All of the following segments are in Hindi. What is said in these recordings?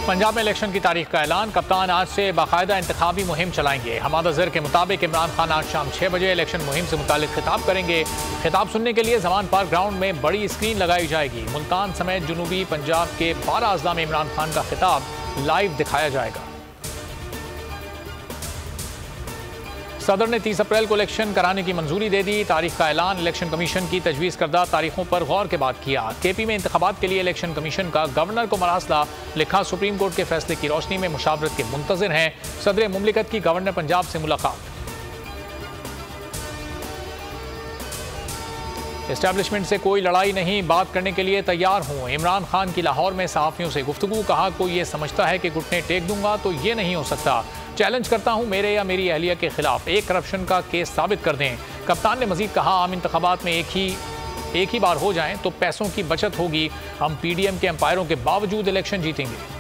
पंजाब में इलेक्शन की तारीख का ऐलान। कप्तान आज से बाकायदा इंतखाबी मुहिम चलाएंगे। हमाद अजहर के मुताबिक इमरान खान आज शाम 6 बजे इलेक्शन मुहिम से मुतालिक खिताब करेंगे। खिताब सुनने के लिए जमान पार्क ग्राउंड में बड़ी स्क्रीन लगाई जाएगी। मुल्तान समेत जनूबी पंजाब के 12 अजला में इमरान खान का खिताब लाइव दिखाया जाएगा। सदर ने 30 अप्रैल को इलेक्शन कराने की मंजूरी दे दी। तारीख का ऐलान इलेक्शन कमीशन की तजवीज़ करदा तारीखों पर गौर के बाद किया। केपी में इंतखाबात के लिए इलेक्शन कमीशन का गवर्नर को मरासला लिखा। सुप्रीम कोर्ट के फैसले की रोशनी में मुशावरत के मुंतज़िर हैं। सदर मुमलिकत की गवर्नर पंजाब से मुलाकात। एस्टैब्लिशमेंट से कोई लड़ाई नहीं, बात करने के लिए तैयार हूँ। इमरान खान की लाहौर में सहाफ़ियों से गुफ्तगू। कहा कोई ये समझता है कि घुटने टेक दूंगा तो ये नहीं हो सकता। चैलेंज करता हूँ मेरे या मेरी अहलिया के खिलाफ एक करप्शन का केस साबित कर दें। कप्तान ने मजीद कहा आम इंतखाबात में एक ही बार हो जाएं तो पैसों की बचत होगी। हम PDM के एम्पायरों के बावजूद इलेक्शन जीतेंगे।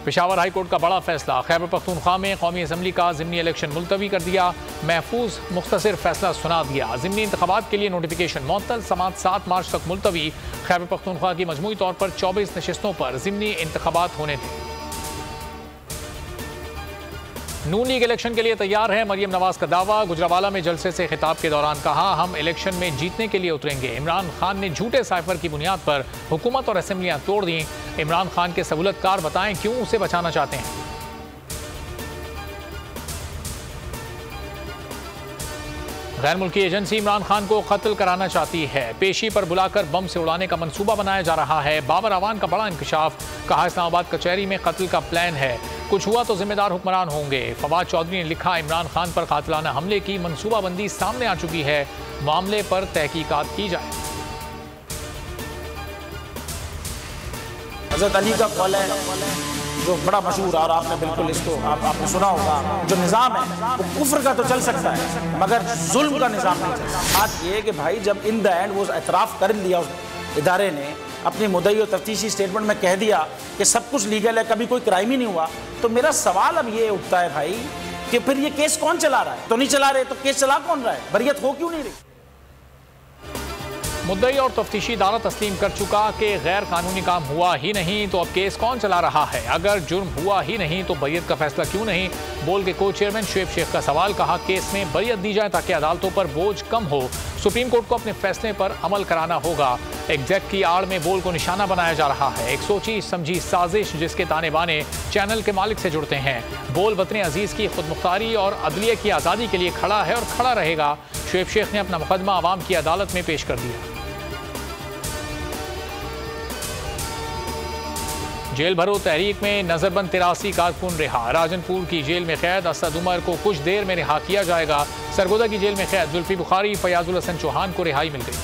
पेशावर हाई कोर्ट का बड़ा फैसला। खैबर पख्तूनख्वा में कौमी असम्बली का ज़िमनी इलेक्शन मुलतवी कर दिया। महफूज मुख्तसर फैसला सुना दिया। ज़िमनी इंतखाबात के लिए नोटिफिकेशन मुअत्तल। समात 7 मार्च तक मुलतवी। खैबर पख्तूनख्वा की मजमूई तौर पर 24 नशिस्तों पर ज़िमनी इंतखाबात होने थे। नून लीग इलेक्शन के लिए तैयार है। मरियम नवाज का दावा। गुजरावाला में जलसे से खिताब के दौरान कहा हम इलेक्शन में जीतने के लिए उतरेंगे। इमरान खान ने झूठे साइफर की बुनियाद पर हुकूमत और असेंबलियां तोड़ दी। इमरान खान के सहूलतकार बताएं क्यों उसे बचाना चाहते हैं। गैर मुल्की एजेंसी इमरान खान को कत्ल कराना चाहती है। पेशी पर बुलाकर बम से उड़ाने का मंसूबा बनाया जा रहा है। बाबर अवान का बड़ा इंकशाफ। कहा इस्लामाबाद कचहरी में कत्ल का प्लान है। कुछ हुआ तो जिम्मेदार हुक्मरान होंगे। फवाद चौधरी ने लिखा इमरान खान पर कातिलाना हमले की मंसूबाबंदी सामने आ चुकी है। मामले पर तहकीकात की जाए। हज़रत अली का कौल है जो बड़ा मशहूर, और आपने बिल्कुल इसको आपने सुना होगा। जो निज़ाम है वो कुफ्र का तो चल सकता है मगर जुल्म का निज़ाम नहीं चलता। बात ये है कि भाई जब इन द एंड वो एतराफ़ कर लिया उस इदारे ने, अपनी मुद्दई और तफ्तीशी स्टेटमेंट में कह दिया कि सब कुछ लीगल है, कभी कोई क्राइम ही नहीं हुआ, तो मेरा सवाल अब ये उठता है भाई कि फिर ये केस कौन चला रहा है? तो नहीं चला रहे तो केस चला कौन रहा है? बरियत हो क्यों नहीं रही? मुद्दई और तफ्तीशी इदारा तस्लीम कर चुका कि गैर कानूनी काम हुआ ही नहीं, तो अब केस कौन चला रहा है? अगर जुर्म हुआ ही नहीं तो बरियत का फैसला क्यों नहीं? बोल के को चेयरमैन शुएब शेख का सवाल। कहा केस में बरियत दी जाए ताकि अदालतों पर बोझ कम हो। सुप्रीम कोर्ट को अपने फैसले पर अमल कराना होगा। एग्जैक्ट की आड़ में बोल को निशाना बनाया जा रहा है। एक सोची समझी साजिश जिसके ताने बाने चैनल के मालिक से जुड़ते हैं। बोल वतन अजीज की खुदमुख्तारी और अदलिया की आज़ादी के लिए खड़ा है और खड़ा रहेगा। शुएब शेख ने अपना मुकदमा अवाम की अदालत में पेश कर दिया। जेल भरो तहरीक में नजरबंद 83 कारकुन रिहा। राजनपुर की जेल में कैद असद उमर को कुछ देर में रिहा किया जाएगा। सरगोदा की जेल में कैद जुल्फी बुखारी, फयाजुल हसन चौहान को रिहाई मिल गई।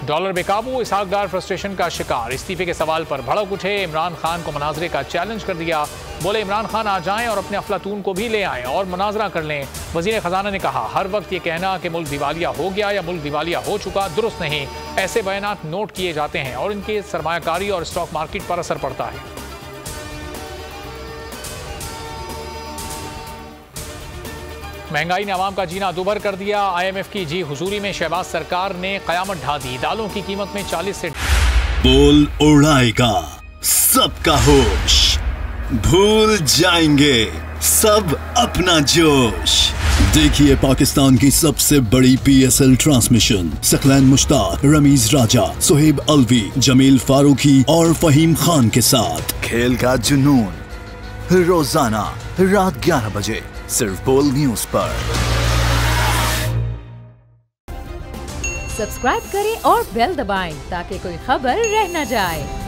डॉलर बेकाबू। इसहाक डार फ्रस्ट्रेशन का शिकार। इस्तीफे के सवाल पर भड़क उठे। इमरान खान को मुनाजरे का चैलेंज कर दिया। बोले इमरान खान आ जाएं और अपने अफलातून को भी ले आएं और मुनाजरा कर लें। वजीर खजाना ने कहा हर वक्त ये कहना कि मुल्क दिवालिया हो गया या मुल्क दिवालिया हो चुका दुरुस्त नहीं। ऐसे बयानात नोट किए जाते हैं और इनके सरमायाकारी और स्टॉक मार्केट पर असर पड़ता है। महंगाई ने आवाम का जीना दुभर कर दिया। IMF की जी हुजूरी में शहबाज सरकार ने कयामत ढा दी। दालों की कीमत में 40 से बोल उड़ाएगा सबका होश। भूल जाएंगे सब अपना जोश। देखिए पाकिस्तान की सबसे बड़ी PSL ट्रांसमिशन सकलैन मुश्ताक, रमीज राजा, सुहेब अलवी, जमील फारूकी और फहीम खान के साथ खेल का जुनून रोजाना रात 11 बजे सिर्फ बोल न्यूज पर। सब्सक्राइब करें और बेल दबाएं ताकि कोई खबर रह न जाए।